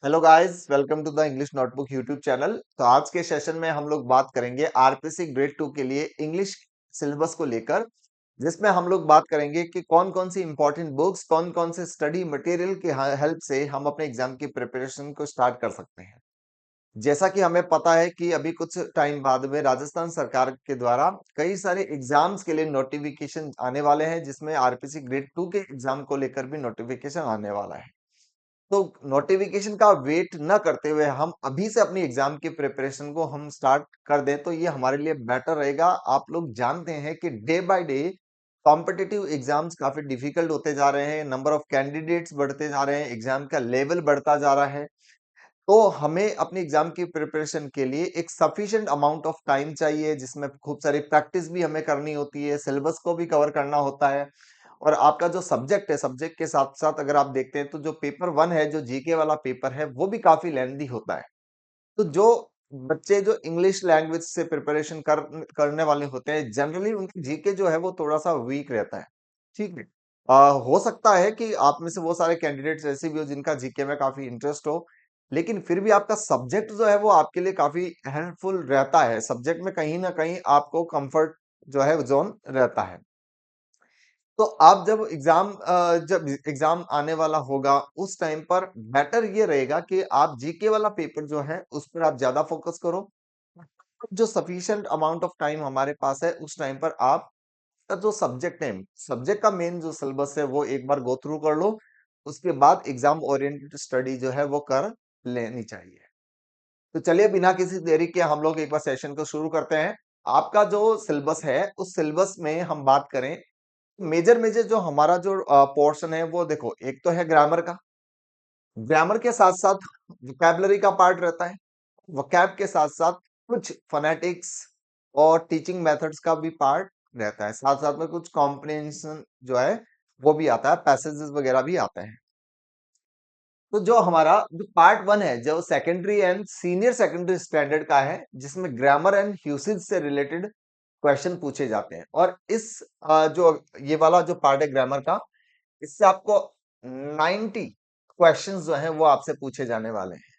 Hello guys, welcome to the English notebook YouTube channel. तो आज के सेशन में हम लोग बात करेंगे आरपीसी ग्रेड 2 के लिए इंग्लिश सिलेबस को लेकर, जिसमें हम लोग बात करेंगे कि कौन कौन सी इंपॉर्टेंट बुक्स, कौन कौन से स्टडी मटेरियल के हेल्प से हम अपने एग्जाम की प्रिपरेशन को स्टार्ट कर सकते हैं। जैसा कि हमें पता है कि अभी कुछ टाइम बाद में राजस्थान सरकार के द्वारा कई सारे एग्जाम्स के लिए नोटिफिकेशन आने वाले हैं, जिसमें आरपीसी ग्रेड 2 के एग्जाम को लेकर भी नोटिफिकेशन आने वाला है। तो नोटिफिकेशन का वेट न करते हुए हम अभी से अपनी एग्जाम की प्रिपरेशन को हम स्टार्ट कर दें तो ये हमारे लिए बेटर रहेगा। आप लोग जानते हैं कि day by day competitive exams काफी डिफिकल्ट होते जा रहे हैं, नंबर ऑफ कैंडिडेट्स बढ़ते जा रहे हैं, एग्जाम का लेवल बढ़ता जा रहा है। तो हमें अपनी एग्जाम की प्रिपरेशन के लिए एक सफिशिएंट अमाउंट ऑफ टाइम चाहिए, जिसमें खूब सारी प्रैक्टिस भी हमें करनी होती है, सिलेबस को भी कवर करना होता है। और आपका जो सब्जेक्ट है, सब्जेक्ट के साथ साथ अगर आप देखते हैं तो जो पेपर वन है, जो जीके वाला पेपर है, वो भी काफी लेंदी होता है। तो जो बच्चे जो इंग्लिश लैंग्वेज से प्रिपरेशन करने वाले होते हैं, जनरली उनकी जीके जो है वो थोड़ा सा वीक रहता है। ठीक है। हो सकता है कि आप में से वो सारे कैंडिडेट्स ऐसे भी हो जिनका जीके में काफी इंटरेस्ट हो, लेकिन फिर भी आपका सब्जेक्ट जो है वो आपके लिए काफी हेल्पफुल रहता है। सब्जेक्ट में कहीं ना कहीं आपको कंफर्ट जो है जोन रहता है। तो आप जब एग्जाम आने वाला होगा उस टाइम पर बेटर ये रहेगा कि आप जीके वाला पेपर जो है उस पर आप ज्यादा फोकस करो। जो सफिशिएंट अमाउंट ऑफ टाइम हमारे पास है उस टाइम पर आप का जो सब्जेक्ट है, सब्जेक्ट का मेन जो सिलेबस है वो एक बार गो थ्रू कर लो। उसके बाद एग्जाम ओरिएंटेड स्टडी जो है वो कर लेनी चाहिए। तो चलिए बिना किसी देरी के हम लोग एक बार सेशन को शुरू करते हैं। आपका जो सिलेबस है उस सिलेबस में हम बात करें, मेजर मेजर जो हमारा जो पोर्शन है वो देखो, एक तो है ग्रामर का। ग्रामर के साथ साथ वोकैबुलरी का पार्ट रहता है। वोकैब के साथ साथ कुछ फोनेटिक्स और टीचिंग मेथड्स का भी पार्ट रहता है। साथ साथ में कुछ कॉम्प्रिहेंशन जो है वो भी आता है, पैसेजेस वगैरह भी आते हैं। तो जो हमारा जो पार्ट वन है, जो secondary and senior secondary standard का है, जिसमें ग्रामर एंड यूसेज से रिलेटेड क्वेश्चन पूछे जाते हैं। और इस जो ये वाला जो पार्ट है ग्रामर का, इससे आपको 90 क्वेश्चंस जो हैं वो आपसे पूछे जाने वाले हैं।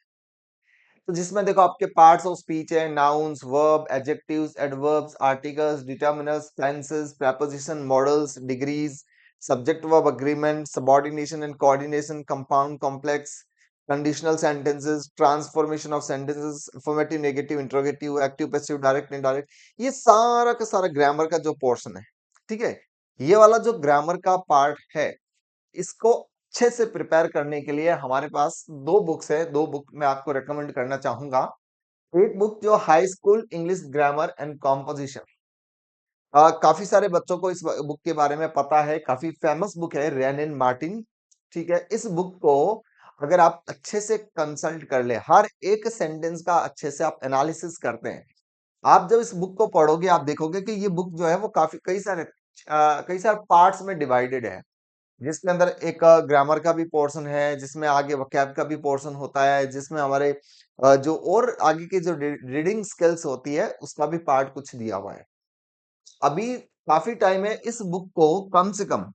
तो जिसमें देखो आपके पार्ट्स ऑफ स्पीच है, nouns, verb, adjectives, adverbs, articles, determiners, tenses, preposition, models, degrees, subject verb agreement, subordination and coordination, compound, complex, conditional sentences, transformation of sentences, affirmative, negative, interrogative, active, passive, direct, indirect, ये सारा का सारा grammar का जो portion है। ठीक है। ये वाला जो ग्रामर का पार्ट है, इसको अच्छे से प्रिपेयर करने के लिए हमारे पास दो बुक्स है। दो बुक मैं आपको रेकमेंड करना चाहूंगा। एक बुक जो high school English grammar and composition, काफी सारे बच्चों को इस बुक के बारे में पता है, काफी फेमस बुक है, रेनिन मार्टिन। ठीक है। इस बुक को अगर आप अच्छे से कंसल्ट कर ले, हर एक सेंटेंस का अच्छे से आप एनालिसिस करते हैं, आप जब इस बुक को पढ़ोगे आप देखोगे कि ये बुक जो है वो काफी कई सारे पार्ट्स में डिवाइडेड है। जिसके अंदर एक ग्रामर का भी पोर्शन है, जिसमें आगे वोकैब का भी पोर्शन होता है, जिसमें हमारे जो और आगे की जो रीडिंग स्किल्स होती है उसका भी पार्ट कुछ दिया हुआ है। अभी काफी टाइम है, इस बुक को कम से कम,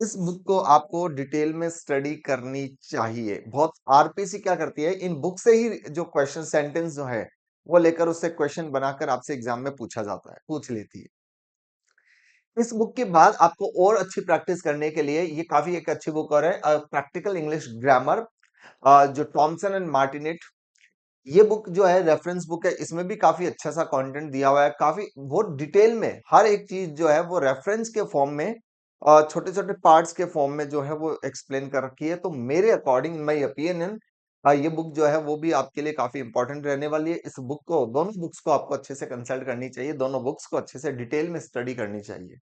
इस बुक को आपको डिटेल में स्टडी करनी चाहिए। बहुत आरपीसी क्या करती है, इन बुक से ही जो क्वेश्चन सेंटेंस जो है वो लेकर उससे क्वेश्चन बनाकर आपसे एग्जाम में पूछा जाता है, पूछ लेती है। इस बुक के बाद आपको और अच्छी प्रैक्टिस करने के लिए ये काफी एक अच्छी बुक और है, प्रैक्टिकल इंग्लिश ग्रामर, जो टॉमसन एंड मार्टिनेट। ये बुक जो है रेफरेंस बुक है, इसमें भी काफी अच्छा सा कंटेंट दिया हुआ है, काफी बहुत डिटेल में हर एक चीज जो है वो रेफरेंस के फॉर्म में, छोटे छोटे पार्ट्स के फॉर्म में जो है वो एक्सप्लेन कर रखी है। तो मेरे अकॉर्डिंग, माई ओपिनियन, ये बुक जो है वो भी आपके लिए काफी इंपॉर्टेंट रहने वाली है। इस बुक को, दोनों बुक्स को आपको अच्छे से कंसल्ट करनी चाहिए, दोनों बुक्स को अच्छे से डिटेल में स्टडी करनी चाहिए।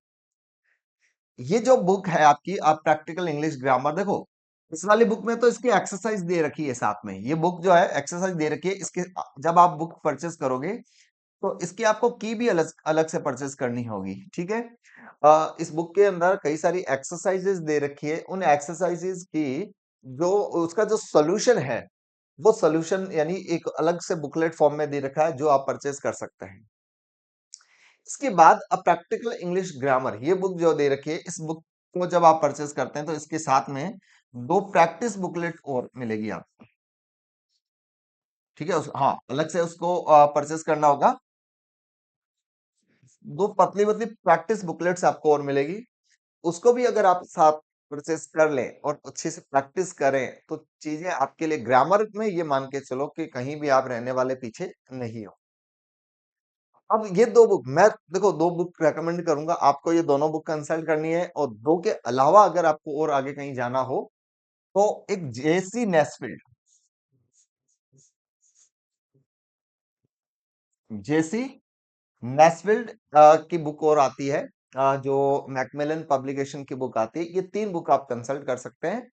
ये जो बुक है आपकी, आप प्रैक्टिकल इंग्लिश ग्रामर देखो, इस वाली बुक में तो इसकी एक्सरसाइज दे रखी है साथ में। ये बुक जो है एक्सरसाइज दे रखी है इसके। जब आप बुक परचेस करोगे तो इसकी आपको की भी अलग अलग से परचेस करनी होगी। ठीक है। इस बुक के अंदर कई सारी एक्सरसाइजेस दे रखी है। उन एक्सरसाइजेस की जो उसका जो सोल्यूशन है, वो सोल्यूशन यानी एक अलग से बुकलेट फॉर्म में दे रखा है जो आप परचेस कर सकते हैं। इसके बाद अ प्रैक्टिकल इंग्लिश ग्रामर, ये बुक जो दे रखी है, इस बुक को जब आप परचेज करते हैं तो इसके साथ में दो प्रैक्टिस बुकलेट और मिलेगी आपको। ठीक है, हाँ, अलग से उसको परचेस करना होगा। दो पतली पतली प्रैक्टिस बुकलेट्स आपको और मिलेगी, उसको भी अगर आप साथ परचेस कर लें और अच्छे से प्रैक्टिस करें तो चीजें आपके लिए ग्रामर में ये मान के चलो कि कहीं भी आप रहने वाले पीछे नहीं हो। अब ये दो बुक मैं देखो दो बुक रेकमेंड करूंगा आपको, ये दोनों बुक कंसल्ट करनी है, और दो के अलावा अगर आपको और आगे कहीं जाना हो तो एक जेसी नेस्फील्ड, जेसी नेस्फील्ड की बुक और आती है, जो मैकमिलन पब्लिकेशन की बुक आती है, ये तीन बुक आप कंसल्ट कर सकते हैं।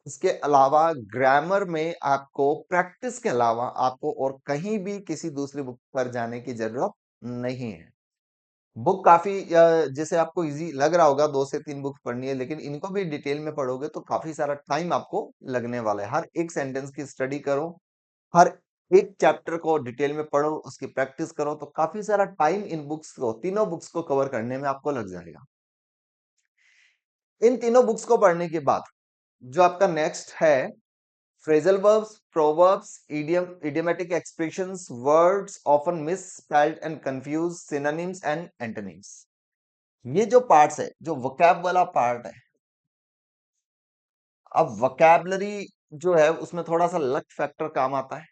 इसके अलावा ग्रामर में आपको प्रैक्टिस के अलावा आपको और कहीं भी किसी दूसरी बुक पर जाने की जरूरत नहीं है। बुक काफी जैसे आपको इजी लग रहा होगा, दो से तीन बुक पढ़नी है, लेकिन इनको भी डिटेल में पढ़ोगे तो काफी सारा टाइम आपको लगने वाला है। हर एक सेंटेंस की स्टडी करो, हर एक चैप्टर को डिटेल में पढ़ो, उसकी प्रैक्टिस करो, तो काफी सारा टाइम इन बुक्स को, तीनों बुक्स को कवर करने में आपको लग जाएगा। इन तीनों बुक्स को पढ़ने के बाद जो आपका नेक्स्ट है, phrasal verbs, proverbs, idiomatic expressions, words often misspelled and confused, synonyms and antonyms, ये जो पार्ट्स है, जो वोकैब वाला पार्ट है, अब वोकैबलरी जो है उसमें थोड़ा सा लक फैक्टर काम आता है,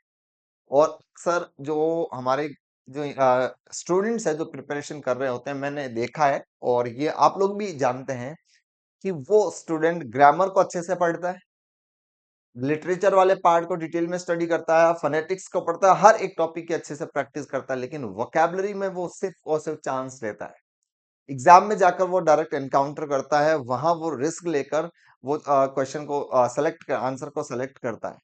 और अक्सर जो हमारे जो स्टूडेंट्स है जो प्रिपरेशन कर रहे होते हैं, मैंने देखा है और ये आप लोग भी जानते हैं कि वो स्टूडेंट ग्रामर को अच्छे से पढ़ता है, लिटरेचर वाले पार्ट को डिटेल में स्टडी करता है, फोनेटिक्स को पढ़ता है, हर एक टॉपिक की अच्छे से प्रैक्टिस करता है, लेकिन वोकैबलरी में वो सिर्फ और सिर्फ चांस लेता है। एग्जाम में जाकर वो डायरेक्ट एनकाउंटर करता है, वहां वो रिस्क लेकर वो क्वेश्चन को सेलेक्ट आंसर को सेलेक्ट करता है।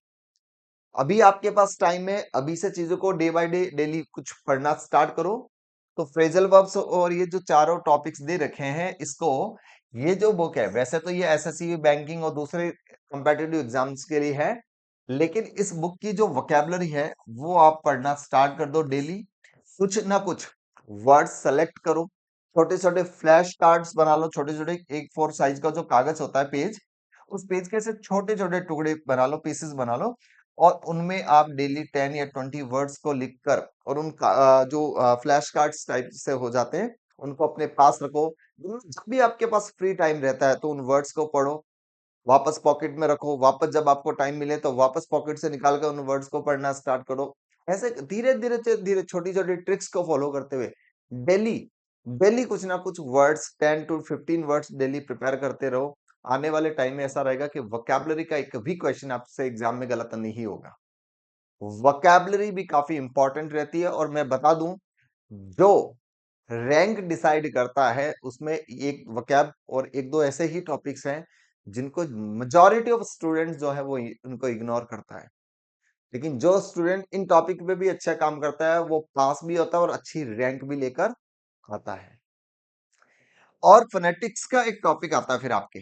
अभी आपके पास टाइम है, अभी से चीजों को डे बाय डे डेली कुछ पढ़ना स्टार्ट करो। तो फ्रेजल वर्ब्स और ये जो चारों टॉपिक्स दे रखे हैं इसको, ये जो बुक है वैसे तो ये एसएससी बैंकिंग और दूसरे कम्पिटिटिव एग्जाम्स के लिए है, लेकिन इस बुक की जो वोकैबुलरी है वो आप पढ़ना स्टार्ट कर दो डेली। कुछ ना कुछ वर्ड्स सेलेक्ट करो, छोटे छोटे फ्लैश कार्ड्स बना लो, छोटे छोटे एक फोर साइज का जो कागज होता है पेज, उस पेज के से छोटे छोटे टुकड़े बना लो, पीसेस बना लो, और उनमें आप डेली 10 या 20 वर्ड्स को लिखकर, और उनका जो फ्लैश कार्ड्स टाइप से हो जाते हैं उनको अपने पास रखो। जब भी आपके पास फ्री टाइम रहता है तो उन वर्ड्स को पढ़ो, वापस पॉकेट में रखो, वापस जब आपको टाइम मिले तो वापस पॉकेट से निकाल कर उन वर्ड्स को पढ़ना स्टार्ट करो। ऐसे धीरे धीरे धीरे छोटी छोटी ट्रिक्स को फॉलो करते हुए डेली डेली कुछ ना कुछ words, 10 to 15 words daily prepare करते रहो। आने वाले टाइम में ऐसा रहेगा कि वोकैबुलरी का एक भी क्वेश्चन आपसे एग्जाम में गलत नहीं होगा। वोकैबुलरी भी काफी इंपॉर्टेंट रहती है, और मैं बता दूं, जो रैंक डिसाइड करता है उसमें एक वोकैब और एक दो ऐसे ही टॉपिक्स हैं जिनको मेजॉरिटी ऑफ स्टूडेंट्स जो है वो उनको इग्नोर करता है, लेकिन जो स्टूडेंट इन टॉपिक पे भी अच्छा काम करता है वो पास भी होता है और अच्छी रैंक भी लेकर आता है। और फोनेटिक्स का एक टॉपिक आता है फिर आपके,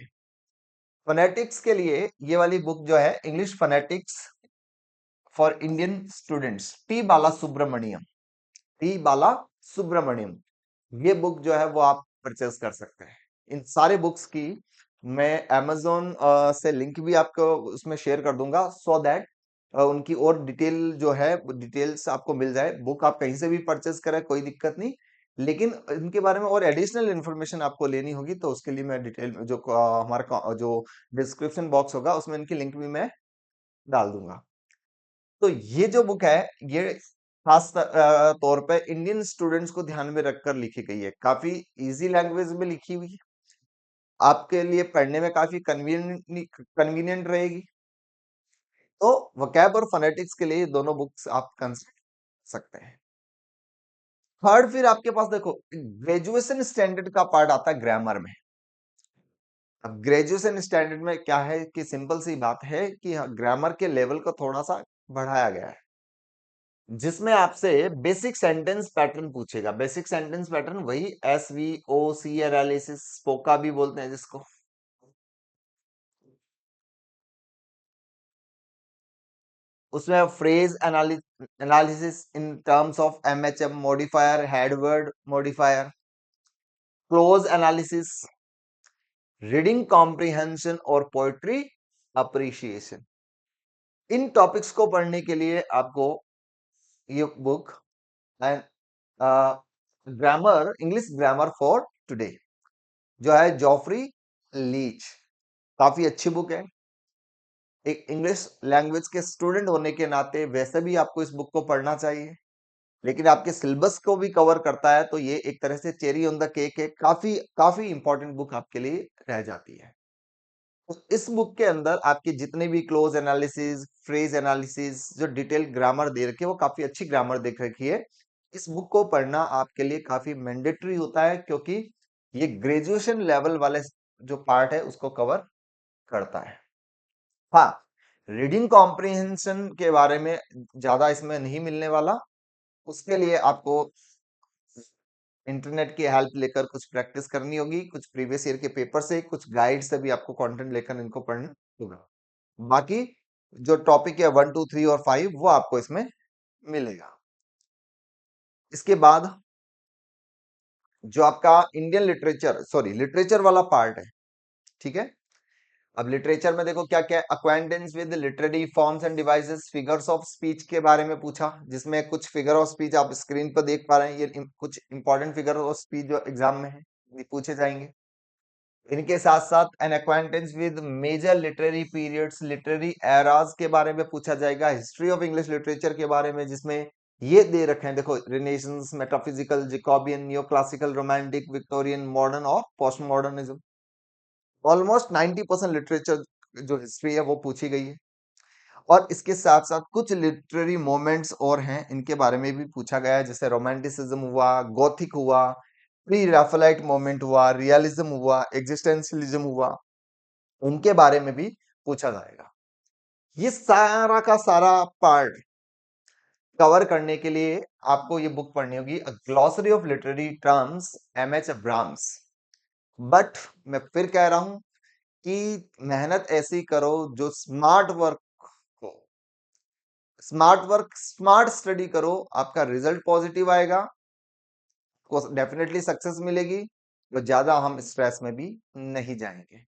फोनेटिक्स के लिए ये वाली बुक जो है, English phonetics for Indian students, T Bala Subramanian, T Bala Subramanian, ये बुक जो है वो आप परचेज कर सकते हैं। इन सारे बुक्स की मैं amazon से लिंक भी आपको उसमें शेयर कर दूंगा, सो दैट उनकी और डिटेल जो है डिटेल्स आपको मिल जाए। बुक आप कहीं से भी परचेज करें कोई दिक्कत नहीं, लेकिन इनके बारे में और एडिशनल इन्फॉर्मेशन आपको लेनी होगी तो उसके लिए मैं डिटेल जो जो डिस्क्रिप्शन बॉक्स होगा उसमें इनकी लिंक भी मैं डाल दूंगा। तो ये जो बुक है ये खास तौर पे इंडियन स्टूडेंट्स को ध्यान में रखकर लिखी गई है, काफी इजी लैंग्वेज में लिखी हुई है, आपके लिए पढ़ने में काफी कन्वीनियंट रहेगी। तो वोकैब और फोनेटिक्स के लिए ये दोनों बुक्स आप कंसिडर सकते हैं। थर्ड फिर आपके पास देखो ग्रेजुएशन स्टैंडर्ड का पार्ट आता है ग्रामर में। अब ग्रेजुएशन स्टैंडर्ड में क्या है कि सिंपल सी बात है कि ग्रामर के लेवल को थोड़ा सा बढ़ाया गया है, जिसमें आपसे बेसिक सेंटेंस पैटर्न पूछेगा। बेसिक सेंटेंस पैटर्न वही SVO, एनालिसिस, स्पोका भी बोलते हैं जिसको। उसमें phrase analysis in terms of MHM modifier, headword modifier, close analysis, reading comprehension और पोएट्री अप्रिशिएशन। इन टॉपिक्स को पढ़ने के लिए आपको ये book and grammar, English grammar for today, जो है जॉफरी लीच। काफी अच्छी बुक है। एक इंग्लिश लैंग्वेज के स्टूडेंट होने के नाते वैसे भी आपको इस बुक को पढ़ना चाहिए, लेकिन आपके सिलेबस को भी कवर करता है, तो ये एक तरह से चेरी ऑन द केक है। काफी काफी इंपॉर्टेंट बुक आपके लिए रह जाती है। तो इस बुक के अंदर आपके जितने भी क्लोज एनालिसिस, फ्रेज एनालिसिस, जो डिटेल ग्रामर दे रखी है, वो काफी अच्छी ग्रामर देख रखी है। इस बुक को पढ़ना आपके लिए काफी मैंडेटरी होता है, क्योंकि ये ग्रेजुएशन लेवल वाले जो पार्ट है उसको कवर करता है। हाँ, रीडिंग कॉम्प्रिहेंशन के बारे में ज्यादा इसमें नहीं मिलने वाला। उसके लिए आपको इंटरनेट की हेल्प लेकर कुछ प्रैक्टिस करनी होगी, कुछ प्रीवियस ईयर के पेपर से, कुछ गाइड से भी आपको कंटेंट लेकर इनको पढ़ना होगा। बाकी जो टॉपिक है 1 2 3 और 5 वो आपको इसमें मिलेगा। इसके बाद जो आपका इंडियन लिटरेचर, सॉरी लिटरेचर वाला पार्ट है, ठीक है। अब लिटरेचर में देखो क्या क्या, acquaintance with literary forms and devices, figures of speech के बारे में पूछा, जिसमें कुछ फिगर ऑफ स्पीच आप स्क्रीन पर देख पा रहे हैं। ये कुछ इंपॉर्टेंट फिगर ऑफ स्पीच जो एग्जाम में है, ये पूछे जाएंगे। इनके साथ साथ an acquaintance with major literary periods, literary eras के बारे में पूछा जाएगा। हिस्ट्री ऑफ इंग्लिश लिटरेचर के बारे में, जिसमें ये दे रखे हैं, देखो, renaissance, metaphysical, Jacobean, neo classical, romantic, Victorian, modern और पोस्ट मॉडर्निज्म। ऑलमोस्ट 90% लिटरेचर जो हिस्ट्री है वो पूछी गई है। और इसके साथ साथ कुछ लिटरेरी मोमेंट्स और हैं, इनके बारे में भी पूछा गया है, जैसे रोमांटिसिज्म हुआ, गोथिक हुआ, प्री राफेलाइट मोमेंट हुआ, रियलिज्म हुआ, एग्जिस्टेंशियलिज्म हुआ, उनके बारे में भी पूछा जाएगा। ये सारा का सारा पार्ट कवर करने के लिए आपको ये बुक पढ़नी होगी, glossary of literary terms, M H Abrams. But मैं फिर कह रहा हूं कि मेहनत ऐसी करो जो स्मार्ट वर्क हो, स्मार्ट वर्क, स्मार्ट स्टडी करो, आपका रिजल्ट पॉजिटिव आएगा, को डेफिनेटली सक्सेस मिलेगी। तो ज्यादा हम स्ट्रेस में भी नहीं जाएंगे।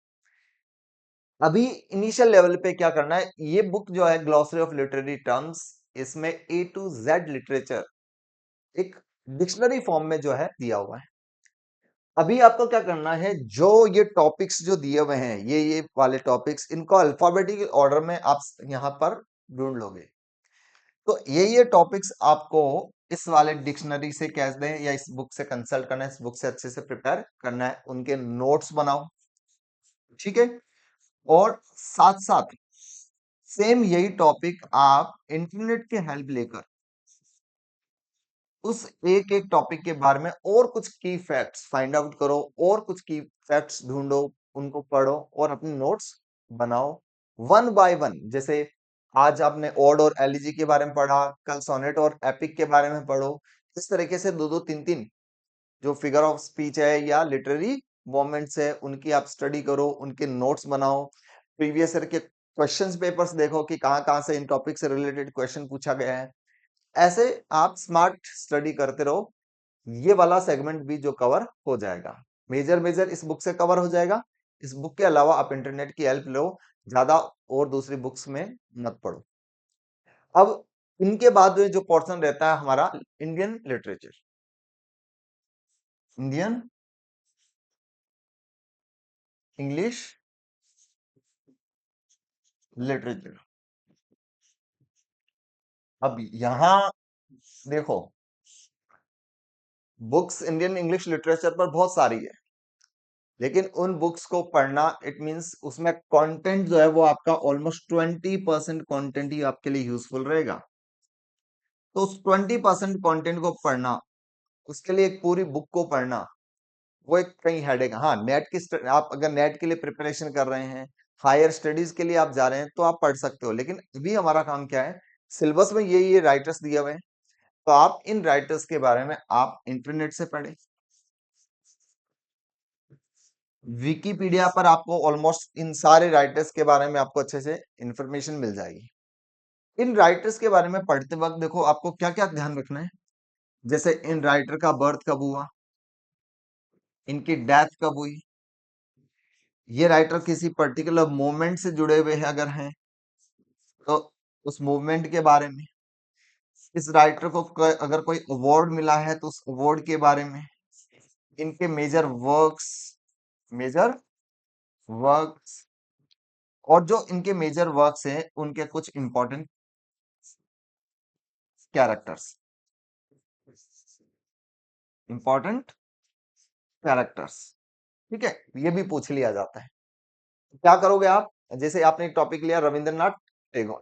अभी इनिशियल लेवल पे क्या करना है, ये बुक जो है ग्लॉसरी ऑफ लिटरेरी टर्म्स, इसमें A to Z लिटरेचर एक डिक्शनरी फॉर्म में जो है दिया हुआ है। अभी आपको क्या करना है, जो ये टॉपिक्स जो दिए हुए हैं, ये वाले टॉपिक्स, इनको अल्फाबेटिकल ऑर्डर में आप यहाँ पर ढूंढ लोगे। तो ये टॉपिक्स आपको इस वाले डिक्शनरी से कह दें या इस बुक से कंसल्ट करना है, इस बुक से अच्छे से प्रिपेयर करना है, उनके नोट्स बनाओ, ठीक है। और साथ साथ सेम यही टॉपिक आप इंटरनेट की हेल्प लेकर उस एक एक टॉपिक के बारे में और कुछ की फैक्ट्स फाइंड आउट करो, और कुछ की फैक्ट्स ढूंढो, उनको पढ़ो और अपने नोट्स बनाओ, वन बाय वन। जैसे आज आपने ओड और एलिजी के बारे में पढ़ा, कल सोनेट और एपिक के बारे में पढ़ो। इस तरीके से दो दो तीन तीन जो फिगर ऑफ स्पीच है या लिटरेरी मोमेंट्स है, उनकी आप स्टडी करो, उनके नोट्स बनाओ, प्रीवियस ईयर के क्वेश्चंस पेपर्स देखो कि कहाँ कहाँ से इन टॉपिक से रिलेटेड क्वेश्चन पूछा गया है। ऐसे आप स्मार्ट स्टडी करते रहो, ये वाला सेगमेंट भी जो कवर हो जाएगा, मेजर मेजर इस बुक से कवर हो जाएगा। इस बुक के अलावा आप इंटरनेट की हेल्प लो, ज्यादा और दूसरी बुक्स में मत पढ़ो। अब इनके बाद में जो पोर्शन रहता है हमारा Indian literature, Indian English literature. अब यहाँ देखो, बुक्स इंडियन इंग्लिश लिटरेचर पर बहुत सारी है, लेकिन उन बुक्स को पढ़ना इट मींस उसमें कंटेंट जो है वो आपका ऑलमोस्ट 20% कंटेंट ही आपके लिए यूजफुल रहेगा। तो उस 20% कंटेंट को पढ़ना, उसके लिए एक पूरी बुक को पढ़ना, वो एक कहीं हेडेक। हाँ, नेट की आप अगर नेट के लिए प्रिपरेशन कर रहे हैं, हायर स्टडीज के लिए आप जा रहे हैं, तो आप पढ़ सकते हो। लेकिन अभी हमारा काम क्या है, सिलेबस में ये राइटर्स दिए हुए हैं, तो आप इन राइटर्स के बारे में आप इंटरनेट से पढ़ें। विकिपीडिया पर आपको ऑलमोस्ट इन सारे राइटर्स के बारे में आपको अच्छे से इंफॉर्मेशन मिल जाएगी। इन राइटर्स के बारे में पढ़ते वक्त देखो आपको क्या क्या ध्यान रखना है, जैसे इन राइटर का बर्थ कब हुआ, इनकी डेथ कब हुई, ये राइटर किसी पर्टिकुलर मूवमेंट से जुड़े हुए हैं अगर हैं, तो उस मूवमेंट के बारे में, इस राइटर को अगर कोई अवार्ड मिला है तो उस अवार्ड के बारे में, इनके मेजर वर्क्स, और जो इनके मेजर वर्क्स हैं उनके कुछ इंपॉर्टेंट कैरेक्टर्स, इंपॉर्टेंट कैरेक्टर्स। ठीक है, ये भी पूछ लिया जाता है। क्या करोगे आप, जैसे आपने एक टॉपिक लिया रविंद्रनाथ टैगोर,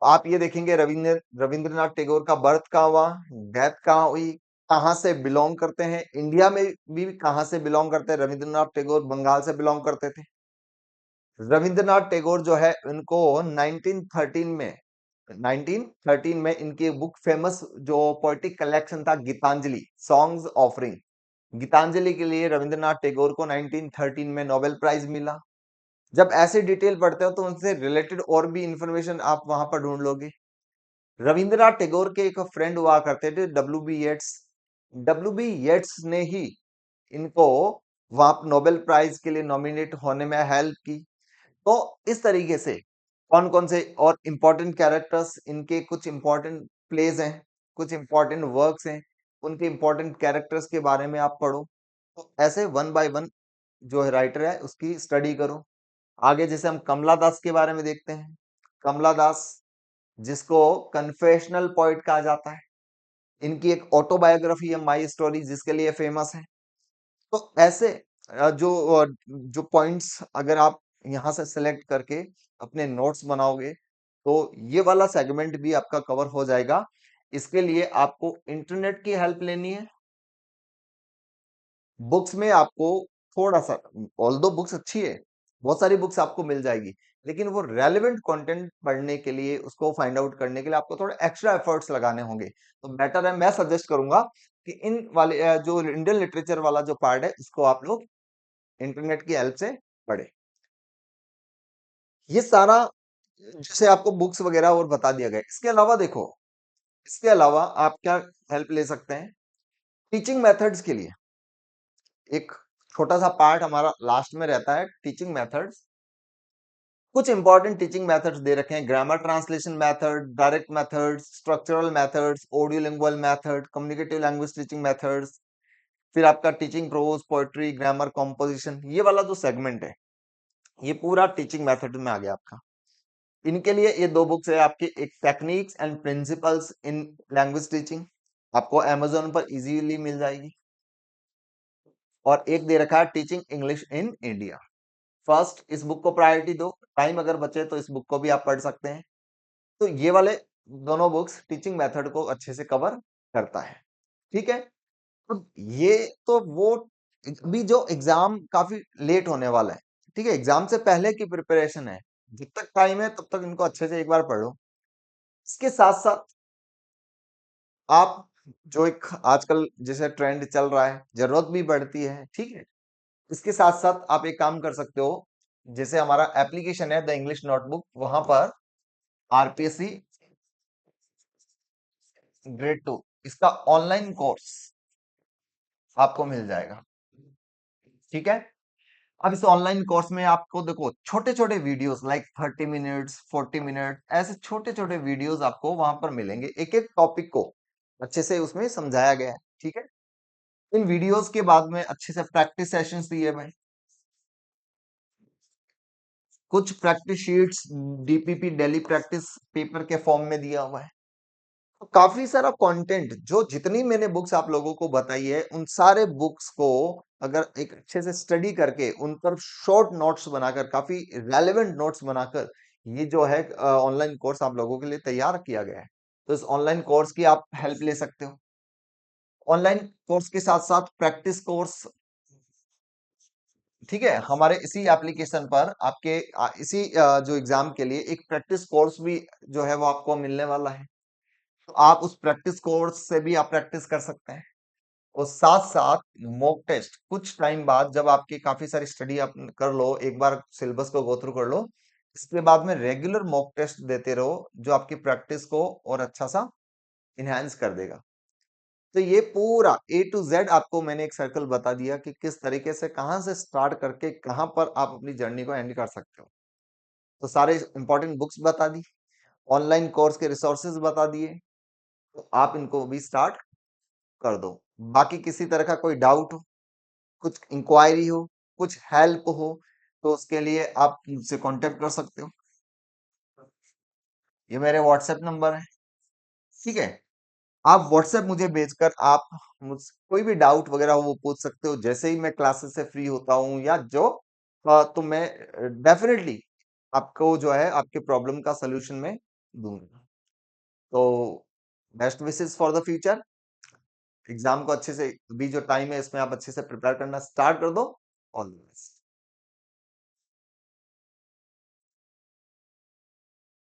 आप ये देखेंगे रविंद्रनाथ टैगोर का बर्थ कहाँ हुआ, डेथ कहाँ हुई, कहाँ से बिलोंग करते हैं, इंडिया में भी कहाँ से बिलोंग करते हैं। रविंद्रनाथ टैगोर बंगाल से बिलोंग करते थे। रविंद्रनाथ टैगोर जो है इनको 1913 में 1913 में इनकी बुक फेमस जो पोएटिक कलेक्शन था गीतांजलि, सॉन्ग्स ऑफरिंग, गीतांजलि के लिए रविंद्रनाथ टैगोर को 1913 में नोबेल प्राइज मिला। जब ऐसे डिटेल पढ़ते हो तो उनसे रिलेटेड और भी इंफॉर्मेशन आप वहां पर ढूंढ लोगे। रविंद्रनाथ टैगोर के एक फ्रेंड हुआ करते थे W B Yeats, W B Yeats ने ही इनको वहां नोबेल प्राइज के लिए नॉमिनेट होने में हेल्प की। तो इस तरीके से कौन कौन से और इम्पोर्टेंट कैरेक्टर्स, इनके कुछ इम्पोर्टेंट प्लेज हैं, कुछ इम्पोर्टेंट वर्क्स हैं, उनके इम्पोर्टेंट कैरेक्टर्स के बारे में आप पढ़ो। तो ऐसे वन बाय वन जो है राइटर है उसकी स्टडी करो। आगे जैसे हम कमला दास के बारे में देखते हैं। कमला दास, जिसको कन्फेशनल पोइट कहा जाता है, इनकी एक ऑटोबायोग्राफी है माई स्टोरी जिसके लिए फेमस है। तो ऐसे जो पॉइंट्स अगर आप यहाँ से सिलेक्ट करके अपने नोट्स बनाओगे तो ये वाला सेगमेंट भी आपका कवर हो जाएगा। इसके लिए आपको इंटरनेट की हेल्प लेनी है। बुक्स में आपको थोड़ा सा, ऑल्दो बुक्स अच्छी है, बहुत सारी बुक्स आपको मिल जाएगी, लेकिन वो रेलेवेंट कंटेंट पढ़ने के लिए, उसको फाइंड आउट करने के लिए आपको थोड़ा एक्स्ट्रा एफर्ट्स लगाने होंगे। तो बेटर है, मैं सजेस्ट करूंगा कि इन वाले जो इंडियन लिटरेचर वाला जो पार्ट है इसको आप लोग इंटरनेट की हेल्प से पढ़े। ये सारा जैसे आपको बुक्स वगैरह और बता दिया गया। इसके अलावा देखो, इसके अलावा आप क्या हेल्प ले सकते हैं टीचिंग मेथड्स के लिए। एक छोटा सा पार्ट हमारा लास्ट में रहता है टीचिंग मेथड्स। कुछ इंपॉर्टेंट टीचिंग मेथड्स दे रखे हैं, grammar translation method, direct methods, structural methods, audio lingual method, communicative language teaching methods, फिर आपका teaching prose, poetry, grammar, composition, ये वाला जो सेगमेंट है ये पूरा टीचिंग मेथड में आ गया आपका। इनके लिए ये दो बुक्स है आपकी, एक techniques and principles in language teaching, आपको अमेजोन पर इजीली मिल जाएगी, और एक दे रखा है teaching English in India. First इस बुक को प्रायोरिटी दो, टाइम अगर बचे तो इस बुक को भी आप पढ़ सकते हैं। तो ये वाले दोनों बुक्स टीचिंग मेथड को अच्छे से कवर करता है। ठीक है, तो ये तो वो अभी जो एग्जाम काफी लेट होने वाला है, ठीक है, एग्जाम से पहले की प्रिपरेशन है, जब तक टाइम है तब तक इनको अच्छे से एक बार पढ़ो। इसके साथ साथ आप जो एक आजकल जैसे ट्रेंड चल रहा है, जरूरत भी बढ़ती है, ठीक है, इसके साथ साथ आप एक काम कर सकते हो, जैसे हमारा एप्लीकेशन है द इंग्लिश नोटबुक, वहां पर आरपीएससी ग्रेड 2 इसका ऑनलाइन कोर्स आपको मिल जाएगा। ठीक है, अब इस ऑनलाइन कोर्स में आपको देखो छोटे छोटे वीडियोस लाइक 30 मिनट्स 40 मिनट, ऐसे छोटे छोटे वीडियोस आपको वहां पर मिलेंगे, एक एक टॉपिक को अच्छे से उसमें समझाया गया है। ठीक है, इन वीडियोस के बाद में अच्छे से प्रैक्टिस सेशंस दिए भाई, कुछ practice sheets DPP daily practice paper के फॉर्म में दिया हुआ है। तो काफी सारा कंटेंट, जो जितनी मैंने बुक्स आप लोगों को बताई है उन सारे बुक्स को अगर एक अच्छे से स्टडी करके उन पर शॉर्ट नोट्स बनाकर, काफी रेलेवेंट नोट्स बनाकर, ये जो है ऑनलाइन कोर्स आप लोगों के लिए तैयार किया गया है। तो इस ऑनलाइन कोर्स की आप हेल्प ले सकते हो। ऑनलाइन कोर्स के साथ साथ प्रैक्टिस कोर्स, ठीक है, हमारे इसी एप्लीकेशन पर आपके इसी जो एग्जाम के लिए एक प्रैक्टिस कोर्स भी जो है वो आपको मिलने वाला है। तो आप उस प्रैक्टिस कोर्स से भी आप प्रैक्टिस कर सकते हैं। और साथ साथ मॉक टेस्ट कुछ टाइम बाद, जब आपकी काफी सारी स्टडी आप कर लो, एक बार सिलेबस को गो थ्रू कर लो, इसके बाद में रेगुलर मॉक टेस्ट देते रहो, जो आपकी प्रैक्टिस को और अच्छा सा इनहेंस कर देगा। तो ये पूरा A to Z आपको मैंने एक सर्कल बता दिया कि किस तरीके से कहां से स्टार्ट करके कहां पर आप अपनी जर्नी को एंड कर सकते हो। तो सारे इंपॉर्टेंट बुक्स बता दी, ऑनलाइन कोर्स के रिसोर्सेज बता दिए, तो आप इनको भी स्टार्ट कर दो। बाकी किसी तरह का कोई डाउट हो, कुछ इंक्वायरी हो, कुछ हेल्प हो, तो उसके लिए आप मुझसे कांटेक्ट कर सकते हो। ये मेरे व्हाट्सएप नंबर है, ठीक है। आप व्हाट्सएप मुझे भेजकर आप मुझसे कोई भी डाउट वगैरह हो वो पूछ सकते हो, जैसे ही मैं क्लासेस से फ्री होता हूँ या जो तो मैं डेफिनेटली आपको जो है आपके प्रॉब्लम का सलूशन मैं दूंगा। तो best wishes for the future. Exam को अच्छे से, अभी जो टाइम है इसमें आप अच्छे से प्रिपेयर करना स्टार्ट कर दो। All the best.